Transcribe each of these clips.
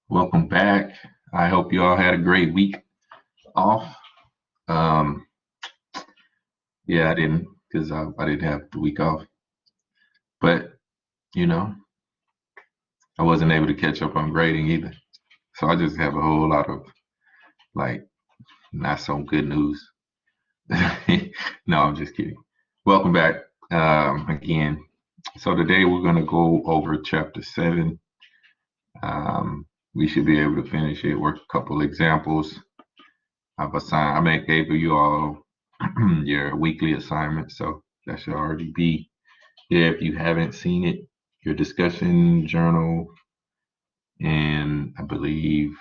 Welcome back. I hope you all had a great week off. Um, yeah, I didn't because I didn't have the week off, but you know, I wasn't able to catch up on grading either. So I just have a whole lot of like not so good news. No, I'm just kidding. Welcome back again. So today we're going to go over chapter 7. We should be able to finish it. Work a couple examples. Gave you all your weekly assignment, so that should already be there if you haven't seen it. Your discussion journal, and I believe,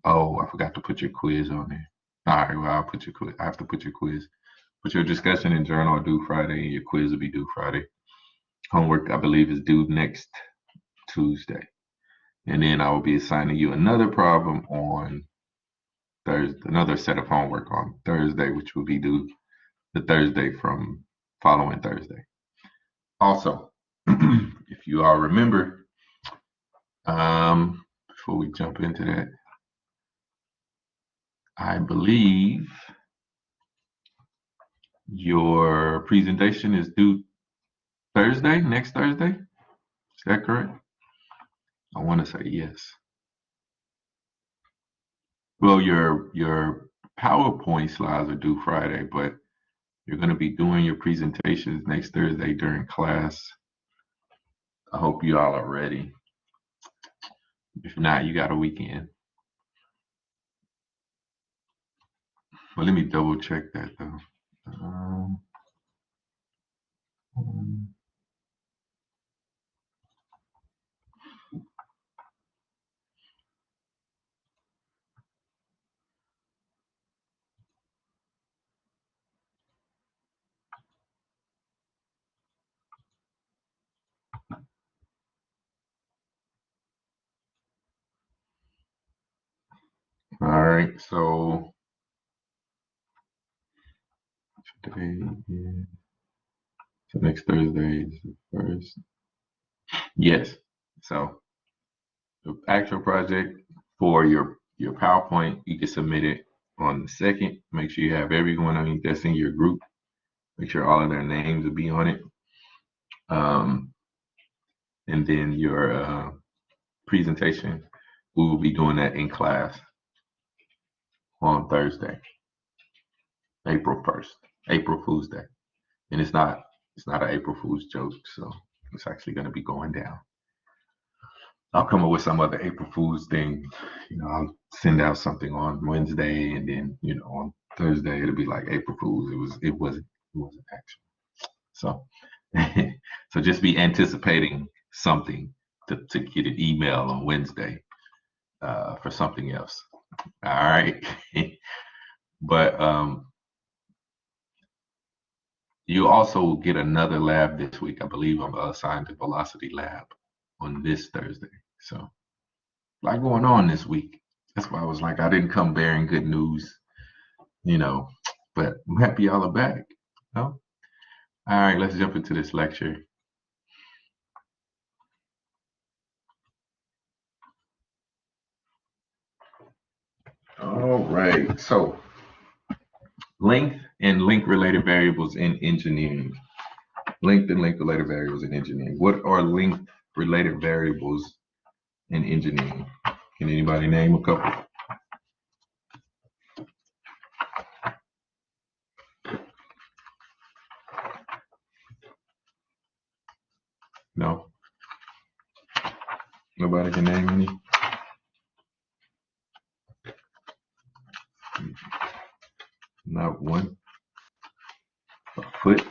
oh, I forgot to put your quiz on there. All right, well, I'll put your quiz. I have to put your quiz. But your discussion and journal are due Friday, and your quiz will be due Friday. Homework, I believe, is due next Tuesday. And then I will be assigning you another problem on Thursday, another set of homework on Thursday, which will be due the Thursday from following Thursday. Also, if you all remember, before we jump into that, I believe your presentation is due Thursday, next Thursday. Is that correct? I want to say yes. Well, your PowerPoint slides are due Friday, but you're going to be doing your presentations next Thursday during class. I hope you all are ready. If not, you got a weekend. Well, let me double check that though. Um, all right, so today is so next Thursday is the first. Yes. So the actual project for your PowerPoint, you can submit it on the second. Make sure you have everyone that's in your group. Make sure all of their names will be on it. And then your presentation, we will be doing that in class on Thursday, April 1st, April Fool's Day. And it's not an April Fool's joke, so it's actually going to be going down. I'll come up with some other April Fool's thing. I'll send out something on Wednesday, and then on Thursday it'll be like April Fool's. It wasn't actual. So so just be anticipating something to get an email on Wednesday for something else. All right. But you also get another lab this week. I believe I'm assigned to Velocity Lab on this Thursday. So a lot going on this week. That's why I was like, I didn't come bearing good news, but I'm happy y'all are back. No? All right, let's jump into this lecture. All right, so length and link related variables in engineering. Length and link related variables in engineering. What are length related variables in engineering? Can anybody name a couple? No? Nobody can name any? Not one? A foot?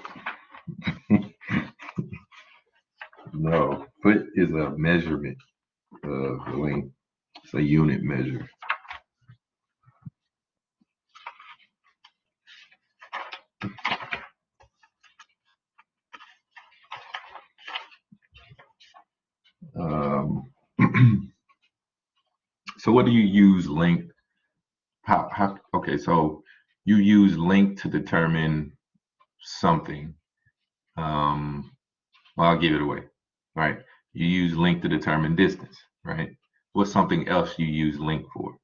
No, foot is a measurement of the length. It's a unit measure. Um, so what do you use length? Okay, so you use length to determine something. Well, I'll give it away. Right? You use length to determine distance, right? What's something else you use link for?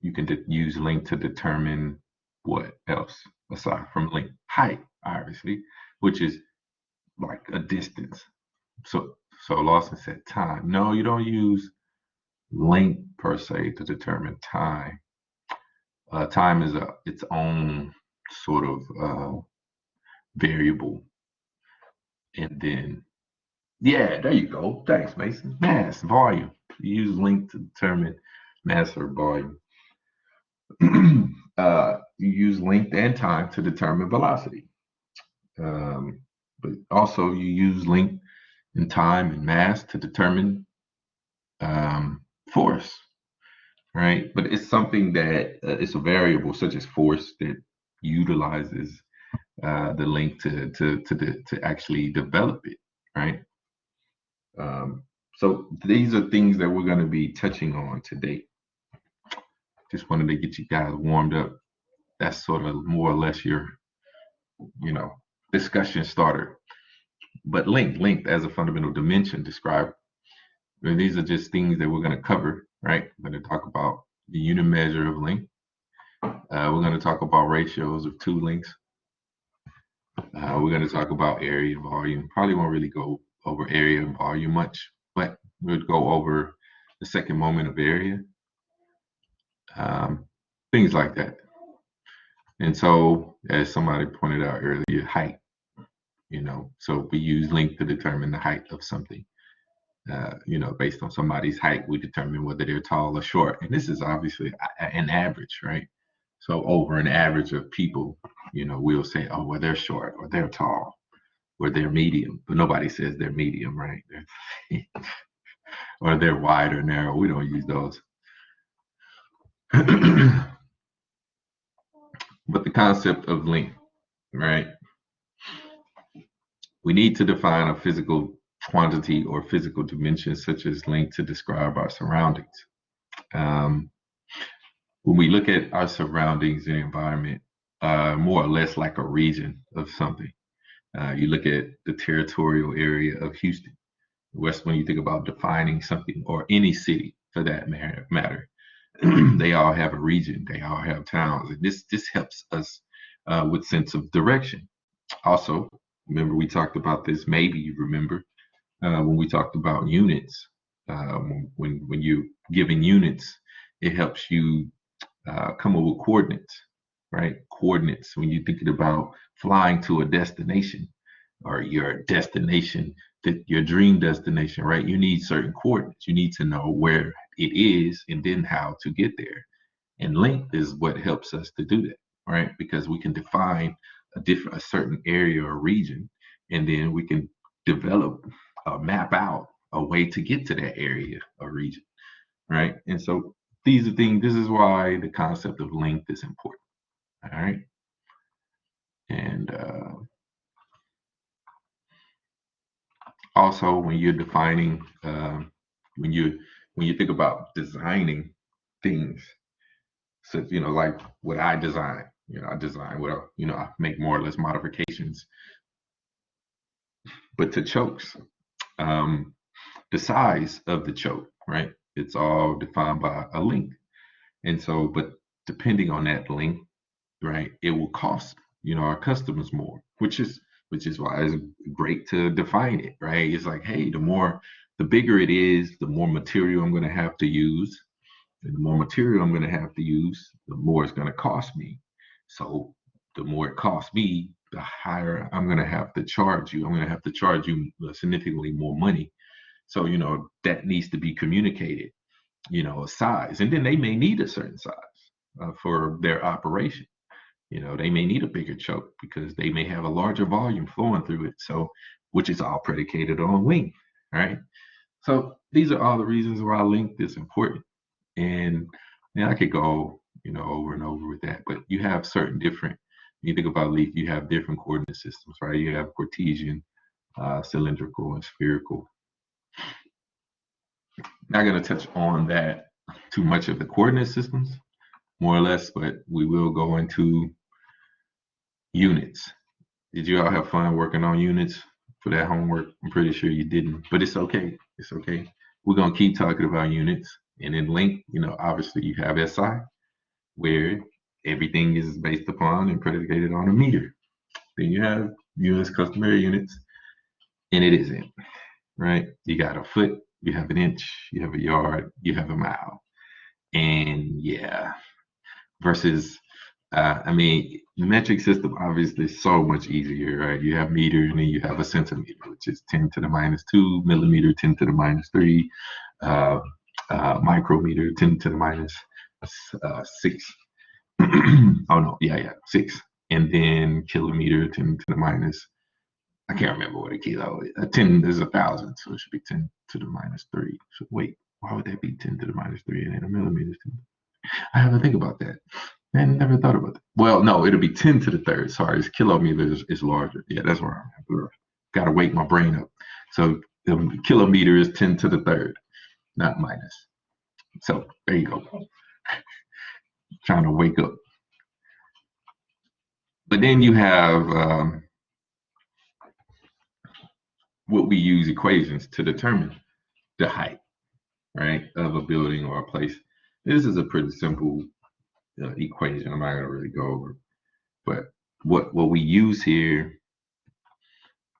You can use link to determine what else aside from link? Height, obviously, which is like a distance. So Lawson said time. No, you don't use length per se to determine time. Time is its own sort of variable. And then, yeah, there you go. Thanks, Mason. Mass, volume. You use length to determine mass or volume. You use length and time to determine velocity. But also you use length and time and mass to determine force, right? But it's something that it's a variable such as force that utilizes the length to actually develop it, right? So these are things that we're going to be touching on today. Just wanted to get you guys warmed up. That's sort of more or less your, discussion starter. But length as a fundamental dimension described. And these are just things that we're going to cover, right? We're going to talk about the unit measure of length. We're going to talk about ratios of two lengths. We're going to talk about area and volume. Probably won't really go over area and volume much, but we'll go over the second moment of area, things like that. And so, as somebody pointed out earlier, height, so we use length to determine the height of something. Based on somebody's height, we determine whether they're tall or short. And this is obviously an average, right? So over an average of people, we'll say, oh, well, they're short or they're tall or they're medium, but nobody says they're medium, right? Or they're wide or narrow. We don't use those. But the concept of length, right? We need to define a physical quantity or physical dimension such as length to describe our surroundings. When we look at our surroundings and environment, more or less like a region of something, you look at the territorial area of Houston. West, when you think about defining something or any city for that matter, they all have a region, they all have towns, and this helps us with sense of direction. Also, remember we talked about this. Maybe you remember when we talked about units. When you're giving units, it helps you come up with coordinates, right? Coordinates. When you're thinking about flying to a destination or your destination, your dream destination, right? You need certain coordinates. You need to know where it is and then how to get there. And length is what helps us to do that, right? Because we can define a certain area or region, and then we can develop, map out a way to get to that area or region, right? And so these are things. This is why the concept of length is important. All right, and also when you're defining, when you think about designing things, so like what I design, I design what I make more or less modifications, but to chokes, the size of the choke, right? It's all defined by a length, and so, but depending on that length, right, it will cost our customers more, which is why it's great to define it, right? It's like, hey, the bigger it is, the more material I'm going to have to use, and the more material I'm going to have to use, the more it's going to cost me. So the more it costs me, the higher I'm going to have to charge you. I'm going to have to charge you significantly more money. So that needs to be communicated, a size, and then they may need a certain size for their operation. They may need a bigger choke because they may have a larger volume flowing through it. So, which is all predicated on length, right? So these are all the reasons why length is important. And I could go, over and over with that, but you have certain different, when you think about length, you have different coordinate systems, right? You have Cartesian, cylindrical, and spherical. Not going to touch on that too much of the coordinate systems, more or less, but we will go into units. Did you all have fun working on units for that homework? I'm pretty sure you didn't, but it's okay. It's okay. we're going to keep talking about units. And in length, obviously you have SI, where everything is based upon and predicated on a meter. Then you have US customary units, and it isn't, right? You got a foot, you have an inch, you have a yard, you have a mile. And yeah, versus, the metric system obviously is so much easier, right? You have meter and then you have a centimeter, which is 10 to the minus 2, millimeter, 10 to the minus 3, micrometer, 10 to the minus 6. Oh no, yeah, 6. And then kilometer, 10 to the minus, I can't remember what a kilo is. 10 is 1,000, so it should be 10 to the minus 3. So wait, why would that be 10 to the minus 3 and then a millimeter? I have to think about that. I never thought about that. Well, no, it'll be 10 to the third. Sorry, it's kilometers is larger. Yeah, that's where I'm at. Got to wake my brain up. So kilometer is 10 to the third, not minus. So there you go. Trying to wake up. But then you have what we use equations to determine the height, right, of a building or a place. This is a pretty simple equation. I'm not going to really go over, but what we use here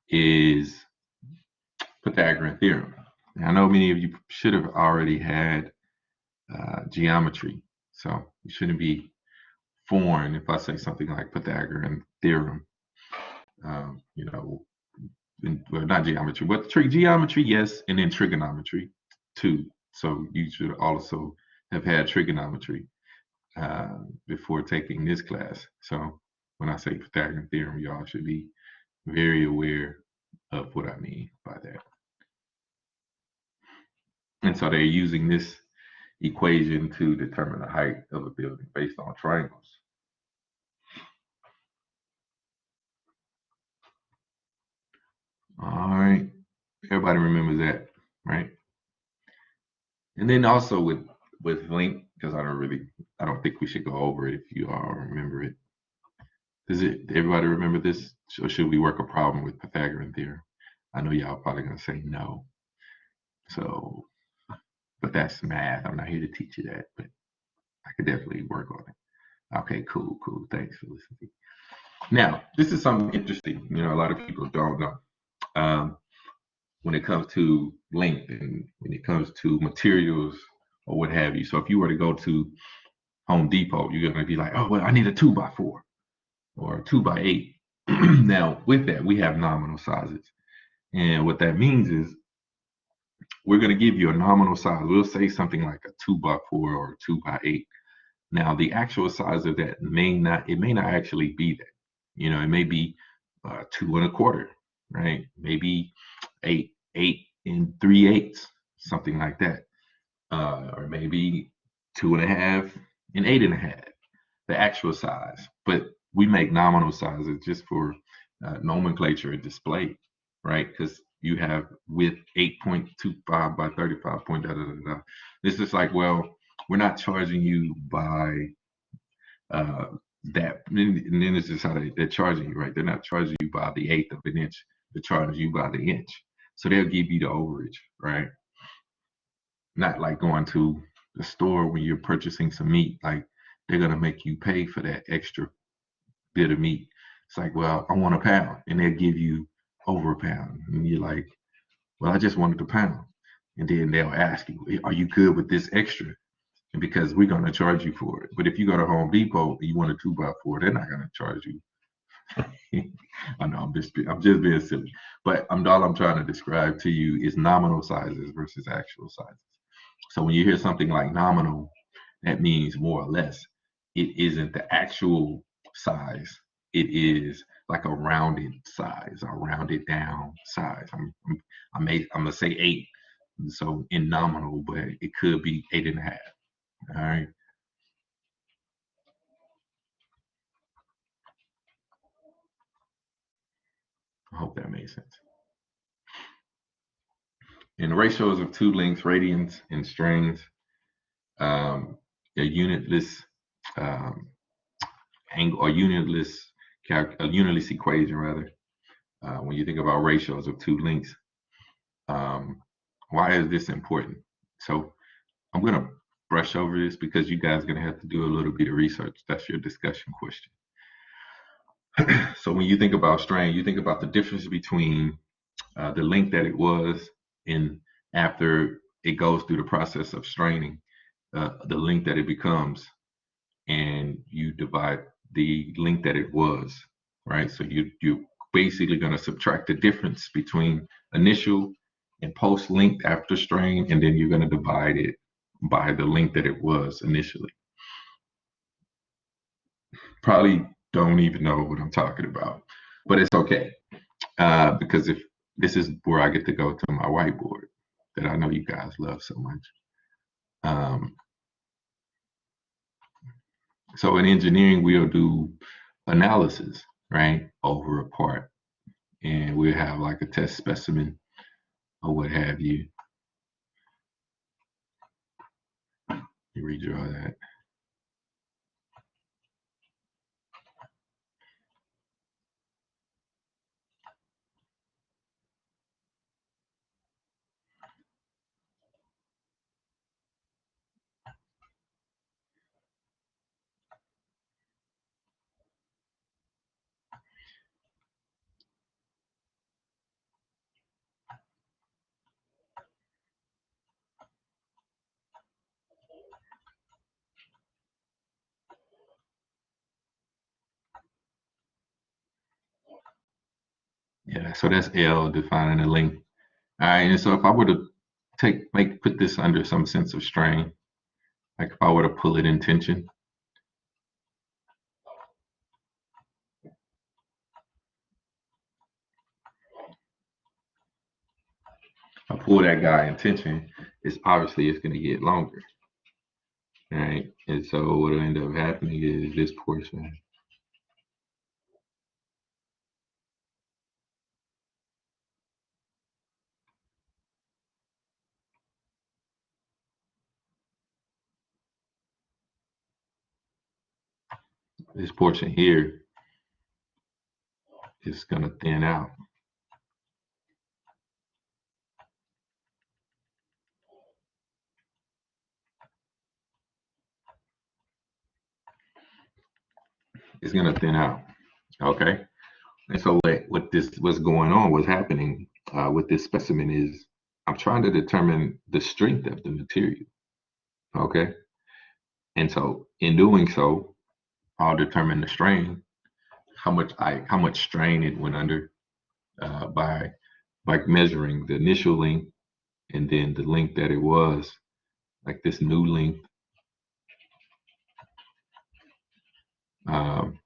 is Pythagorean theorem. Now, I know many of you should have already had geometry, so you shouldn't be foreign if I say something like Pythagorean theorem. Well, not geometry, but geometry, yes, and then trigonometry too. So you should also have had trigonometry before taking this class. So when I say Pythagorean theorem, y'all should be very aware of what I mean by that. And so they're using this equation to determine the height of a building based on triangles. All right, everybody remembers that, right? And then also with length, because I don't think we should go over it if you all remember it. Does everybody remember this? Or should we work a problem with Pythagorean theorem? I know y'all probably gonna say no. So, but that's math. I'm not here to teach you that, but I could definitely work on it. Okay, cool. Thanks for listening. Now, this is something interesting. A lot of people don't know. When it comes to length and when it comes to materials or what have you. So if you were to go to Home Depot, you're going to be like, oh, well, I need a 2x4 or a 2x8. Now, with that, we have nominal sizes. And what that means is we're going to give you a nominal size. We'll say something like a 2x4 or a 2x8. Now, the actual size of that may not actually be that. It may be 2 1/4, right? Maybe 8 3/8, something like that. Or maybe 2 1/2 8 1/2, the actual size. But we make nominal sizes just for nomenclature and display, right? Because you have width 8.25 by 35 point da da da da. It's just like, well, we're not charging you by that, and then it's just how they're charging you, right? They're not charging you by the 1/8 of an inch. They're charging you by the inch. So they'll give you the overage, right? Not like going to the store when you're purchasing some meat, like they're gonna make you pay for that extra bit of meat. It's like, well, I want a pound, and they'll give you over a pound, and you're like, well, I just wanted a pound, and then they'll ask you, are you good with this extra? And because we're gonna charge you for it. But if you go to Home Depot and you want a 2x4, they're not gonna charge you. I know I'm just being silly, but all I'm trying to describe to you is nominal sizes versus actual sizes. So when you hear something like nominal, that means more or less. It isn't the actual size. It is like a rounded size, a rounded down size. I'm gonna say 8, so in nominal, but it could be 8 1/2. All right. I hope that made sense. In ratios of two lengths, radians and strains, a unitless angle or a unitless equation rather. When you think about ratios of two lengths, why is this important? So I'm going to brush over this because you guys are going to have to do a little bit of research. That's your discussion question. So when you think about strain, you think about the difference between the length that it was and after it goes through the process of straining, the length that it becomes, and you divide the length that it was, right? So you're basically going to subtract the difference between initial and post length after strain, and then you're going to divide it by the length that it was initially. Probably don't even know what I'm talking about, but it's okay, because if this is where I get to go to my whiteboard that I know you guys love so much. So in engineering, we'll do analysis, right, over a part, and we'll have like a test specimen or what have you. You redraw that. Yeah, so that's L defining the length. All right, and so if I were to put this under some sense of strain, like if I were to pull it in tension, I pull that guy in tension, it's going to get longer, right? And so what'll end up happening is this portion. This portion here is going to thin out. It's going to thin out. Okay. And so what's going on, what's happening with this specimen is I'm trying to determine the strength of the material. Okay. And so in doing so, I'll determine the strain, how much strain it went under by measuring the initial length and then the length that it was, like this new length. Um,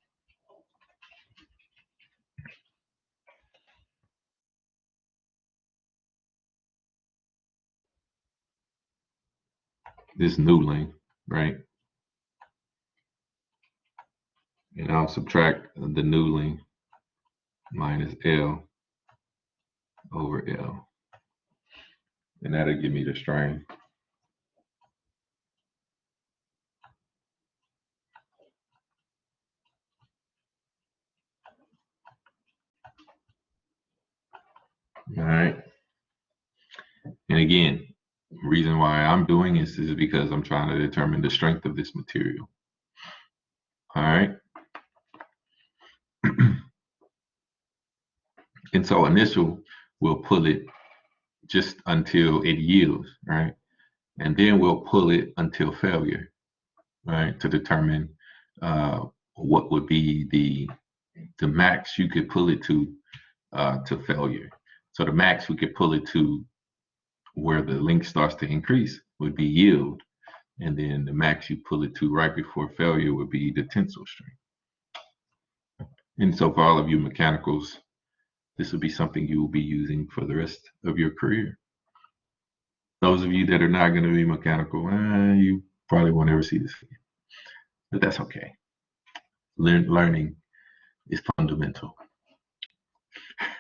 this new length, right? And I'll subtract the new length minus L over L. And that'll give me the strain. All right. And again, reason why I'm doing this is because I'm trying to determine the strength of this material. All right. And so initial, we'll pull it just until it yields, right? And then we'll pull it until failure, right? To determine what would be the max you could pull it to failure. So the max we could pull it to where the length starts to increase would be yield. And then the max you pull it to right before failure would be the tensile strength. And so for all of you mechanicals, this will be something you will be using for the rest of your career. Those of you that are not going to be mechanical, you probably won't ever see this again. But that's okay. Learning is fundamental.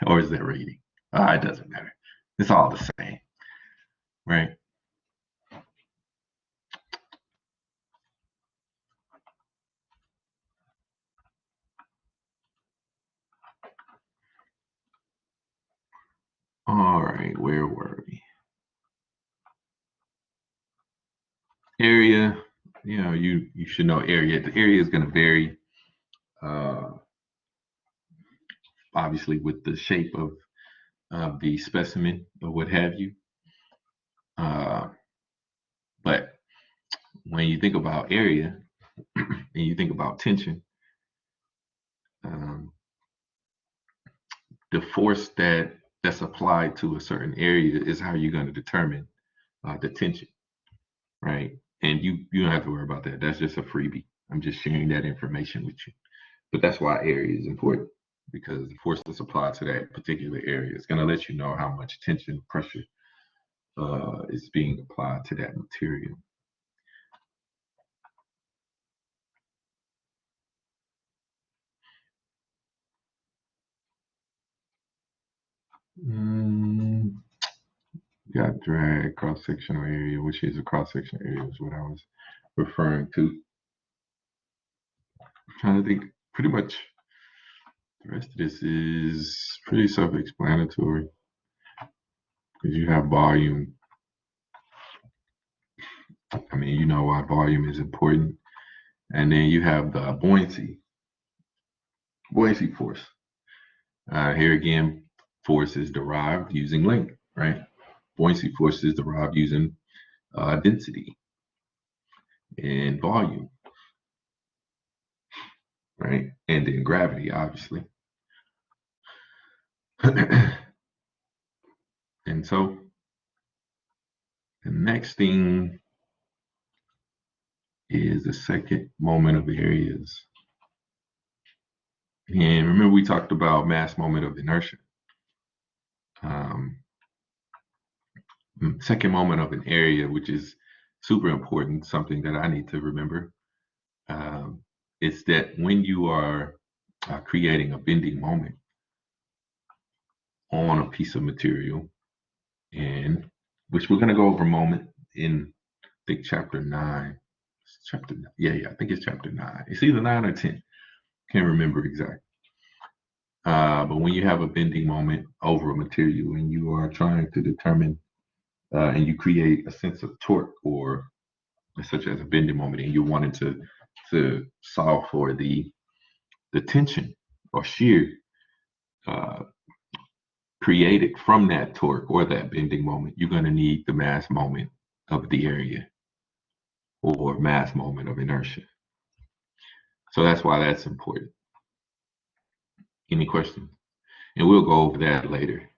Or is that reading? It doesn't matter. It's all the same, right? All right, where were we? area, you should know area. The area is going to vary, uh, obviously, with the shape of the specimen or what have you. Uh, but when you think about area and you think about tension, um, the force that's applied to a certain area is how you're going to determine the tension, right? And you don't have to worry about that. That's just a freebie. I'm just sharing that information with you. But that's why area is important, because the force that's applied to that particular area is going to let you know how much tension, pressure is being applied to that material. Mm, got drag cross-sectional area, which is a cross-sectional area is what I was referring to. I'm trying to think, pretty much the rest of this is pretty self-explanatory because you have volume. I mean, you know why volume is important. And then you have the buoyancy force. Here again, force is derived using length, right? Buoyancy force is derived using density and volume, right? And then gravity, obviously. And so the next thing is the second moment of areas. And remember, we talked about mass moment of inertia. Um, Second moment of an area, which is super important, something that I need to remember, is that when you are creating a bending moment on a piece of material, and which we're going to go over moment in, I think, chapter 9. I think it's chapter 9. It's either 9 or 10. Can't remember exactly. But when you have a bending moment over a material and you are trying to determine and you create a sense of torque or such as a bending moment, and you're wanting to solve for the tension or shear uh, created from that torque or that bending moment, you're going to need the mass moment of the area or mass moment of inertia. So that's why that's important. Any questions? And we'll go over that later.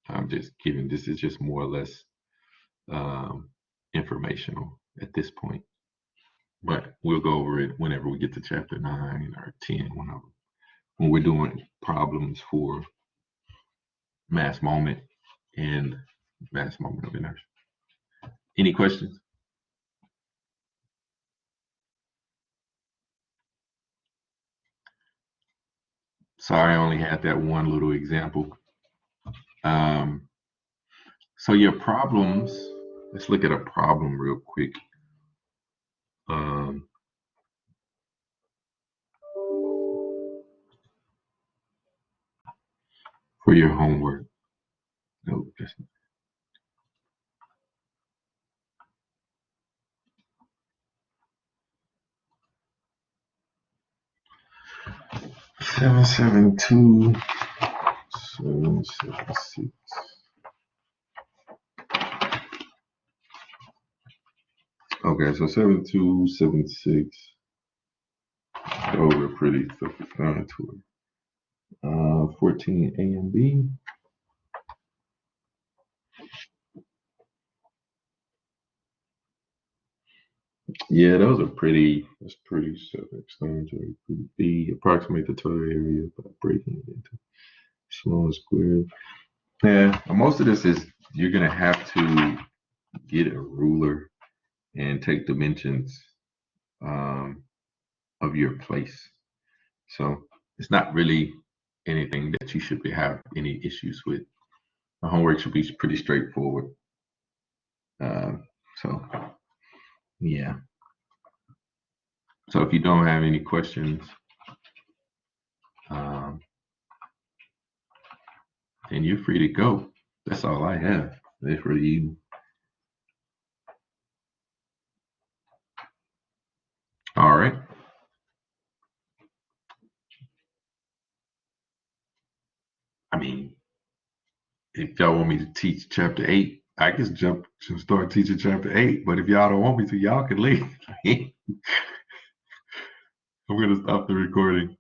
I'm just giving, this is just more or less informational at this point. But we'll go over it whenever we get to chapter 9 or 10, when we're doing problems for mass moment and mass moment of inertia. Any questions? Sorry, I only had that one little example. So your problems, let's look at a problem real quick. For your homework. No, that's not. 772 776. Okay, so 7276. Oh, we're pretty self-explanatory. 14 A and B. Yeah, those are that's pretty self-explanatory. B, approximate the total area by breaking it into small squares. Yeah, most of this is you're gonna have to get a ruler and take dimensions of your place. So it's not really anything that you should have any issues with. The homework should be pretty straightforward. So yeah. So if you don't have any questions, then you're free to go. That's all I have for you. I mean, if y'all want me to teach chapter 8, I can jump to start teaching chapter 8. But if y'all don't want me to, y'all can leave. I'm gonna stop the recording.